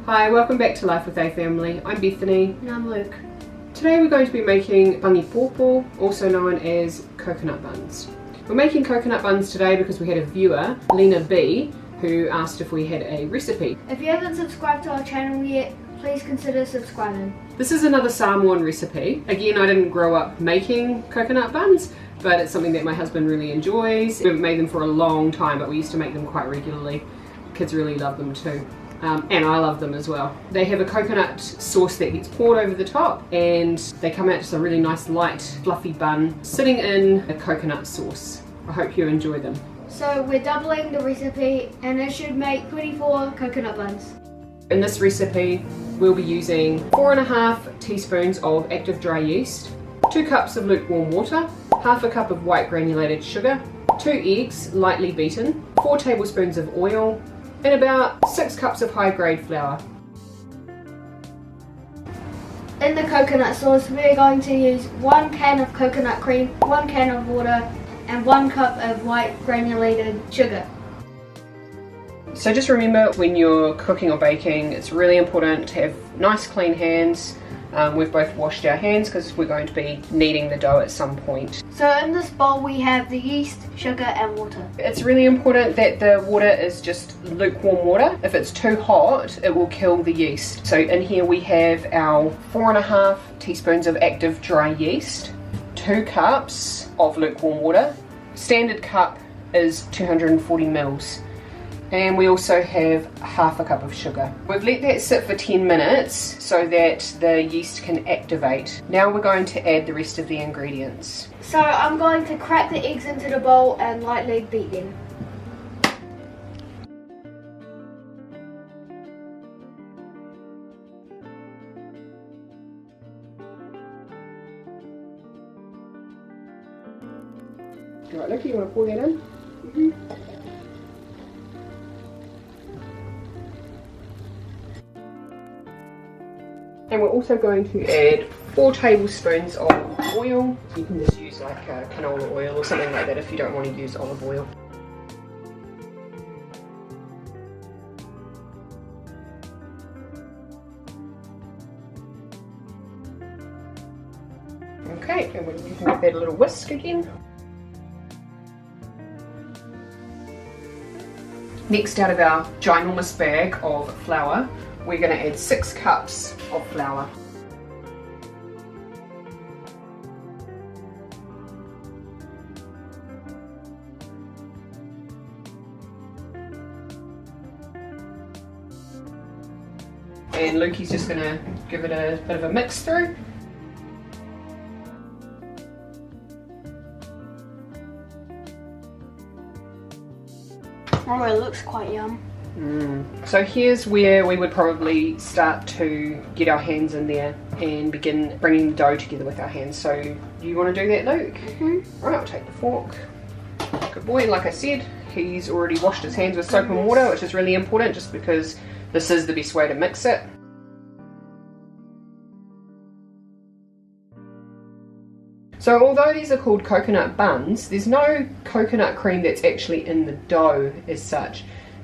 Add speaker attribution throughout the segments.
Speaker 1: Hi, welcome back to Life with A Family. I'm Bethany.
Speaker 2: And I'm Luke.
Speaker 1: Today we're going to be making Pani Popo, also known as coconut buns. We're making coconut buns today because we had a viewer, Lena B, who asked if we had a recipe.
Speaker 2: If you haven't subscribed to our channel yet, please consider subscribing.
Speaker 1: This is another Samoan recipe. Again, I didn't grow up making coconut buns, but it's something that my husband really enjoys. We haven't made them for a long time, but we used to make them quite regularly. Kids really love them too. And I love them as well. They have a coconut sauce that gets poured over the top, and they come out just a really nice light fluffy bun sitting in a coconut sauce. I hope you enjoy them.
Speaker 2: So we're doubling the recipe and it should make 24 coconut buns.
Speaker 1: In this recipe we'll be using 4.5 teaspoons of active dry yeast, 2 cups of lukewarm water, half a cup of white granulated sugar, 2 eggs lightly beaten, 4 tablespoons of oil, and about 6 cups of high-grade flour.
Speaker 2: In the coconut sauce, we're going to use 1 can of coconut cream, 1 can of water, and 1 cup of white granulated sugar.
Speaker 1: So just remember, when you're cooking or baking, it's really important to have nice clean hands. We've both washed our hands because we're going to be kneading the dough at some point.
Speaker 2: So in this bowl we have the yeast, sugar and water.
Speaker 1: It's really important that the water is just lukewarm water. If it's too hot, it will kill the yeast. So in here we have our 4.5 teaspoons of active dry yeast, 2 cups of lukewarm water. Standard cup is 240 mils. And we also have half a cup of sugar. We've let that sit for 10 minutes so that the yeast can activate. Now we're going to add the rest of the ingredients.
Speaker 2: So I'm going to crack the eggs into the bowl and lightly beat them.
Speaker 1: Alright, Luke, you want to pour that in?
Speaker 2: Mm-hmm.
Speaker 1: And we're also going to add 4 tablespoons of oil. You can just use like canola oil or something like that if you don't want to use olive oil. Okay, and we can give that a little whisk again. Next, out of our ginormous bag of flour, we're going to add 6 cups of flour. And Lukey's just going to give it a bit of a mix through.
Speaker 2: Oh, it looks quite yum.
Speaker 1: So here's where we would probably start to get our hands in there and begin bringing the dough together with our hands. So you want to do that, Luke?
Speaker 2: Mm-hmm.
Speaker 1: Right, I'll take the fork. Good boy. Like I said, he's already washed his hands with soap and water, which is really important just because this is the best way to mix it. So although these are called coconut buns, there's no coconut cream that's actually in the dough as such.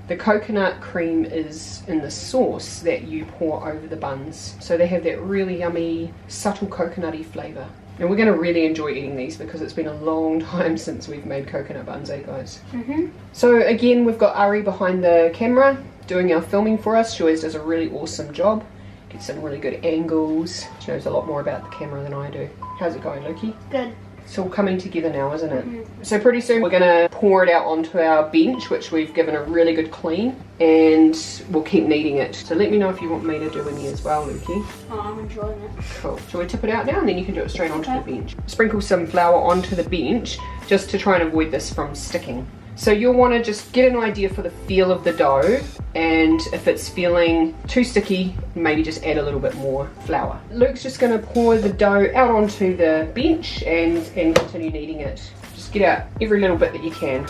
Speaker 1: The coconut cream is in the sauce that you pour over the buns. So they have that really yummy, subtle coconutty flavour. And we're going to really enjoy eating these because it's been a long time since we've made coconut buns, eh guys?
Speaker 2: Mm-hmm.
Speaker 1: So again, we've got Ari behind the camera doing our filming for us. She always does a really awesome job. Gets some really good angles. She knows a lot more about the camera than I do. How's it going, Lukey?
Speaker 2: Good.
Speaker 1: It's all coming together now, isn't it?
Speaker 2: Mm-hmm.
Speaker 1: So pretty soon we're going to pour it out onto our bench, which we've given a really good clean, and we'll keep kneading it. So let me know if you want me to do any as well, Lukey.
Speaker 2: Oh, I'm enjoying it.
Speaker 1: Cool. Shall we tip it out now, and then you can do it straight onto the bench. Sprinkle some flour onto the bench just to try and avoid this from sticking. So you'll want to just get an idea for the feel of the dough, and if it's feeling too sticky, maybe just add a little bit more flour. Luke's just going to pour the dough out onto the bench and continue kneading it. Just get out every little bit that you can.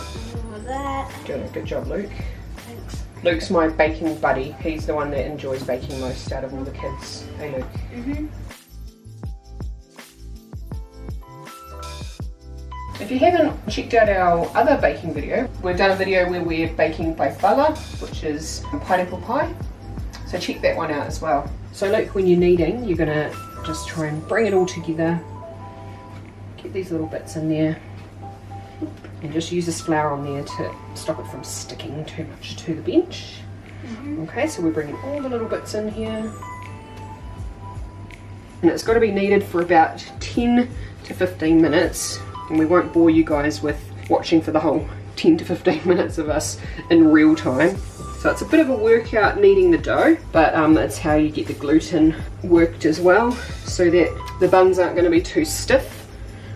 Speaker 2: Like that.
Speaker 1: Doing a good job, Luke.
Speaker 2: Thanks.
Speaker 1: Luke's my baking buddy. He's the one that enjoys baking most out of all the kids. Hey, Luke.
Speaker 2: Mm-hmm.
Speaker 1: If you haven't checked out our other baking video, we've done a video where we're baking by fala, which is pineapple pie. So So check that one out as well. So look, when you're kneading, you're gonna just try and bring it all together. Get these little bits in there. And just use this flour on there to stop it from sticking too much to the bench. Okay, so we're bringing all the little bits in here. And it's got to be kneaded for about 10 to 15 minutes. And we won't bore you guys with watching for the whole 10 to 15 minutes of us in real time. So it's a bit of a workout kneading the dough, but it's how you get the gluten worked as well, so that the buns aren't going to be too stiff.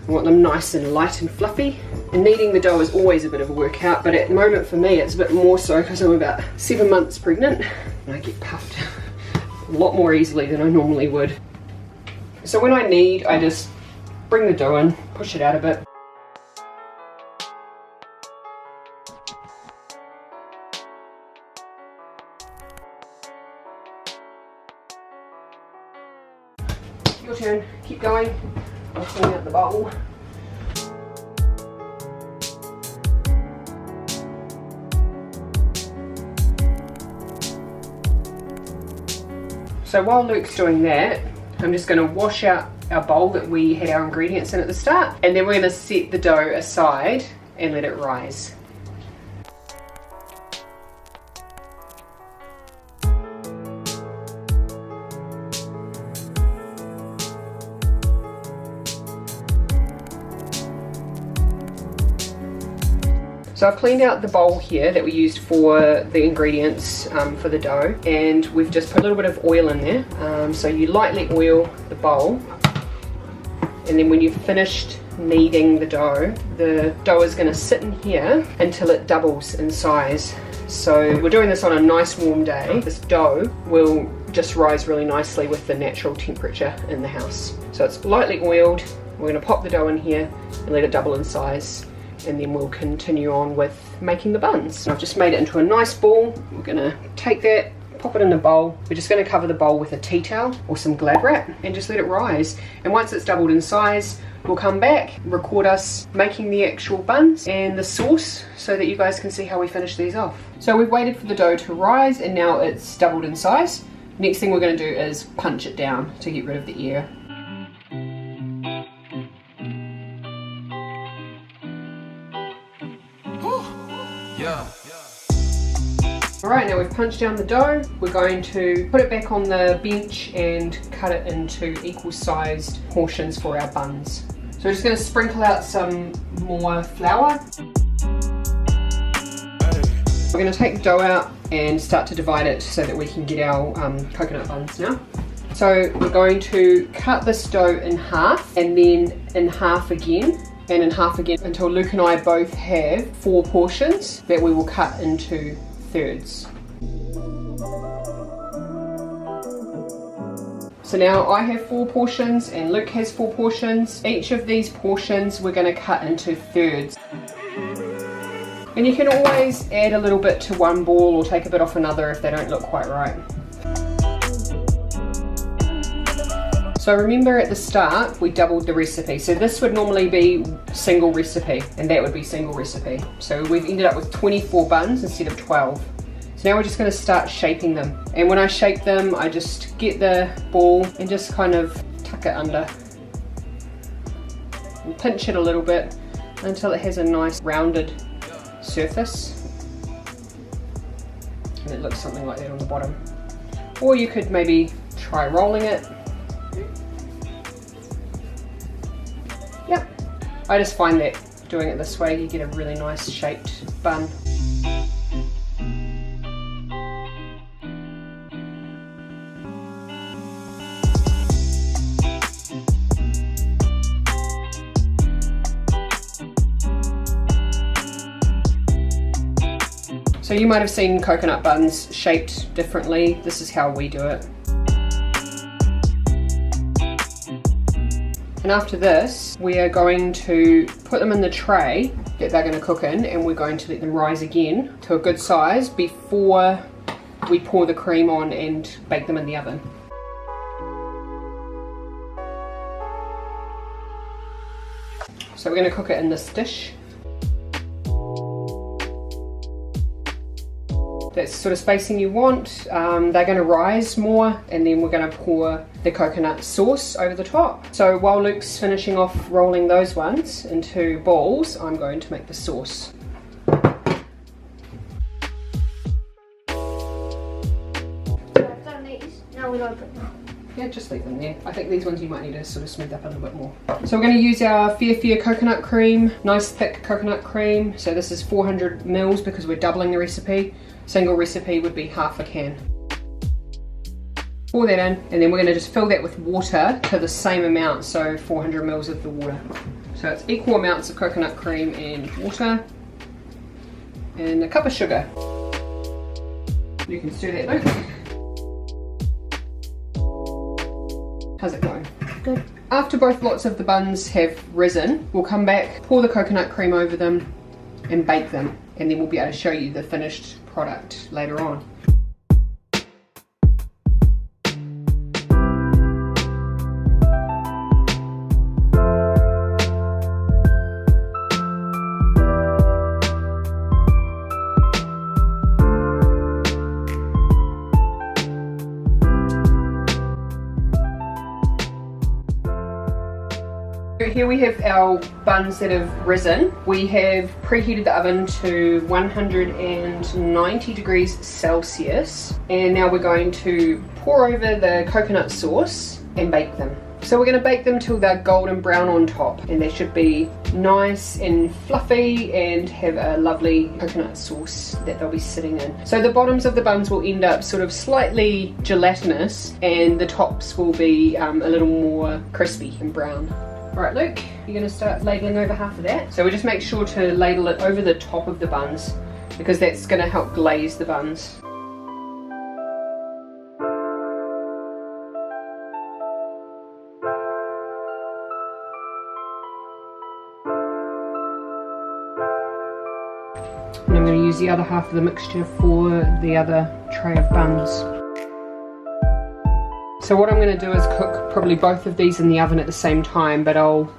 Speaker 1: I want them nice and light and fluffy. And kneading the dough is always a bit of a workout, but at the moment for me it's a bit more so because I'm about 7 months pregnant and I get puffed a lot more easily than I normally would. So when I knead, I just bring the dough in, push it out a bit. Your turn, keep going. I'll clean out the bowl. So while Luke's doing that, I'm just going to wash out our bowl that we had our ingredients in at the start, and then we're going to set the dough aside and let it rise. So I've cleaned out the bowl here that we used for the ingredients for the dough, and we've just put a little bit of oil in there. So you lightly oil the bowl, and then when you've finished kneading the dough is going to sit in here until it doubles in size. So we're doing this on a nice warm day. This dough will just rise really nicely with the natural temperature in the house. So it's lightly oiled. We're going to pop the dough in here and let it double in size, and then we'll continue on with making the buns. So I've just made it into a nice ball. We're gonna take that, pop it in a bowl. We're just gonna cover the bowl with a tea towel or some Glad wrap and just let it rise. And once it's doubled in size, we'll come back, record us making the actual buns and the sauce so that you guys can see how we finish these off. So we've waited for the dough to rise and now it's doubled in size. Next thing we're gonna do is punch it down to get rid of the air. Alright, now we've punched down the dough. We're going to put it back on the bench and cut it into equal sized portions for our buns. So we're just going to sprinkle out some more flour. We're going to take the dough out and start to divide it so that we can get our coconut buns now. So we're going to cut this dough in half and then in half again and in half again until Luke and I both have 4 portions that we will cut into thirds. So now I have 4 portions and Luke has 4 portions. Each of these portions we're going to cut into thirds. And you can always add a little bit to one ball or take a bit off another if they don't look quite right. So remember at the start we doubled the recipe, so this would normally be single recipe and that would be single recipe. So we've ended up with 24 buns instead of 12. So now we're just going to start shaping them, and when I shape them I just get the ball and just kind of tuck it under and pinch it a little bit until it has a nice rounded surface and it looks something like that on the bottom. Or you could maybe try rolling it. Yep, I just find that doing it this way you get a really nice shaped bun. So you might have seen coconut buns shaped differently. This is how we do it. And after this, we are going to put them in the tray that they're going to cook in, and we're going to let them rise again to a good size before we pour the cream on and bake them in the oven. So we're going to cook it in this dish. that's sort of spacing you want. They're going to rise more, and then we're going to pour the coconut sauce over the top. So while Luke's finishing off rolling those ones into balls, I'm going to make the sauce.
Speaker 2: Now we don't put them.
Speaker 1: Yeah, just leave them there. I think these ones you might need to sort of smooth up a little bit more. So we're going to use our Fair coconut cream, nice thick coconut cream. So this is 400 mils because we're doubling the recipe. Single recipe would be half a can. Pour that in, and then we're going to just fill that with water to the same amount, so 400 mils of the water. So it's equal amounts of coconut cream and water, and a cup of sugar. You can stir that, Luke. How's it going?
Speaker 2: Good.
Speaker 1: After both lots of the buns have risen, we'll come back, pour the coconut cream over them and bake them, and then we'll be able to show you the finished product later on. Here we have our buns that have risen. We have preheated the oven to 190 degrees Celsius, and now we're going to pour over the coconut sauce and bake them. So we're going to bake them till they're golden brown on top, and they should be nice and fluffy and have a lovely coconut sauce that they'll be sitting in. So the bottoms of the buns will end up sort of slightly gelatinous, and the tops will be a little more crispy and brown. Alright Luke, you're going to start ladling over half of that. So we just make sure to ladle it over the top of the buns, because that's going to help glaze the buns. And I'm going to use the other half of the mixture for the other tray of buns. So what I'm going to do is cook probably both of these in the oven at the same time, but I'll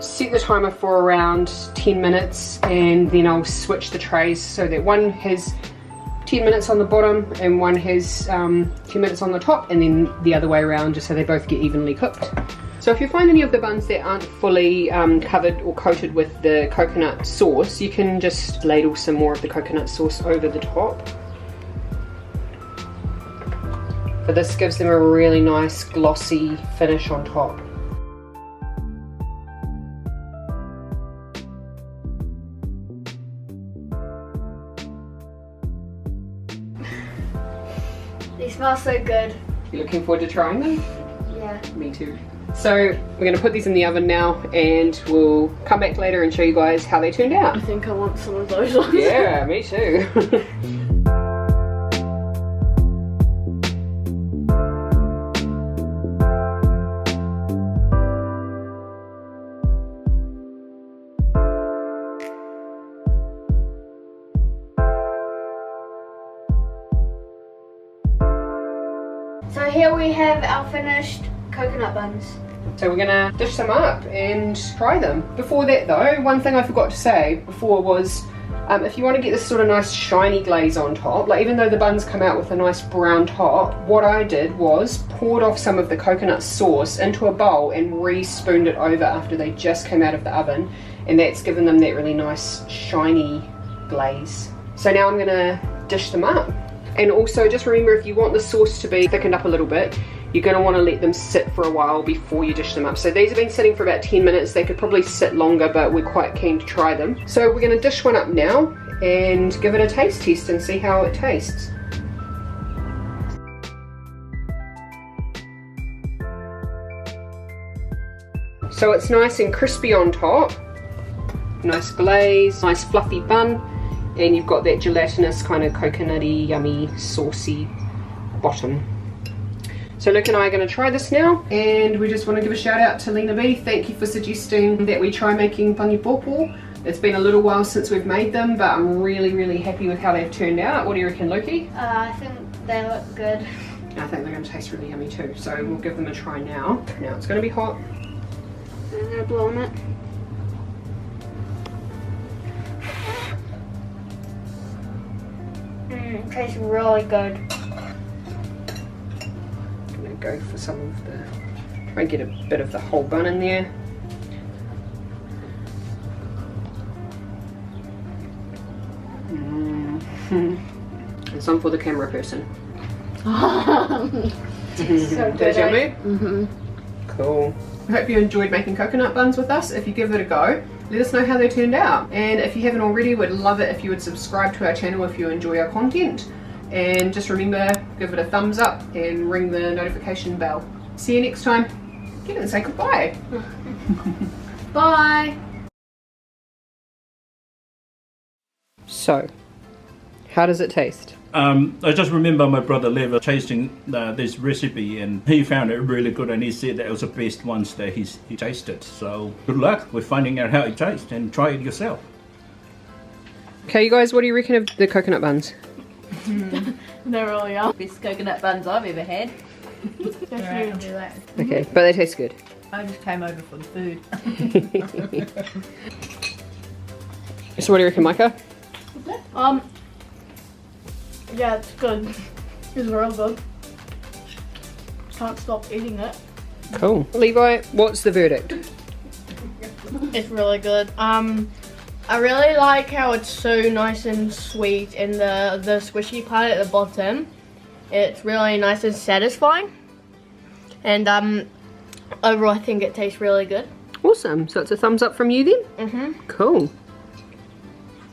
Speaker 1: set the timer for around 10 minutes and then I'll switch the trays so that one has 10 minutes on the bottom and one has 10 minutes on the top, and then the other way around, just so they both get evenly cooked. So if you find any of the buns that aren't fully covered or coated with the coconut sauce, you can just ladle some more of the coconut sauce over the top. But this gives them a really nice glossy finish on top.
Speaker 2: They smell so good.
Speaker 1: You looking forward to trying them?
Speaker 2: Yeah.
Speaker 1: Me too. So we're going to put these in the oven now, and we'll come back later and show you guys how they turned out.
Speaker 2: I think I want some of those ones.
Speaker 1: Yeah, me too.
Speaker 2: So here we have our finished coconut buns.
Speaker 1: So we're gonna dish them up and try them. Before that though, one thing I forgot to say before was if you want to get this sort of nice shiny glaze on top, like even though the buns come out with a nice brown top, what I did was poured off some of the coconut sauce into a bowl and re-spooned it over after they just came out of the oven, and that's given them that really nice shiny glaze. So now I'm gonna dish them up. And also just remember, if you want the sauce to be thickened up a little bit, you're going to want to let them sit for a while before you dish them up. So these have been sitting for about 10 minutes. They could probably sit longer, but we're quite keen to try them. So we're going to dish one up now and give it a taste test and see how it tastes. So it's nice and crispy on top, nice glaze, nice fluffy bun, and you've got that gelatinous kind of coconutty, yummy, saucy bottom. So Luke and I are going to try this now, and we just want to give a shout out to Lena B. Thank you for suggesting that we try making Pani Popo. It's been a little while since we've made them, but I'm really happy with how they've turned out. What do you reckon, Lukey?
Speaker 2: I think they look good.
Speaker 1: I think they're going to taste really yummy too, so we'll give them a try now. Now it's going to be hot.
Speaker 2: I'm going to blow on it. tastes really good.
Speaker 1: I'm gonna go for some of the, try and get a bit of the whole bun in there. And some for the camera person.
Speaker 2: So good.
Speaker 1: Tastes yummy? Cool. I hope you enjoyed making coconut buns with us. If you give it a go, let us know how they turned out. And if you haven't already, we'd love it if you would subscribe to our channel if you enjoy our content. And just remember, give it a thumbs up and ring the notification bell. See you next time. Get it and say goodbye.
Speaker 2: Bye.
Speaker 1: So, how does it taste?
Speaker 3: I just remember my brother Lever tasting this recipe, and he found it really good, and he said that it was the best ones that he tasted. So good luck with finding out how it tastes and try it yourself.
Speaker 1: Okay, you guys, what do you reckon of the coconut buns?
Speaker 4: They really are.
Speaker 5: Best coconut buns I've ever had.
Speaker 4: Right, I'll do that.
Speaker 1: Okay, but they taste good.
Speaker 5: I just came over for the food.
Speaker 1: So what do you reckon, Micah?
Speaker 4: Yeah, it's good. It's real good. Can't stop eating it.
Speaker 1: Cool. Levi, what's the verdict?
Speaker 4: It's really good. I really like how it's so nice and sweet, and the squishy part at the bottom. It's really nice and satisfying. And overall, I think it tastes really good.
Speaker 1: Awesome. So it's a thumbs up from you then?
Speaker 4: Mhm.
Speaker 1: Cool.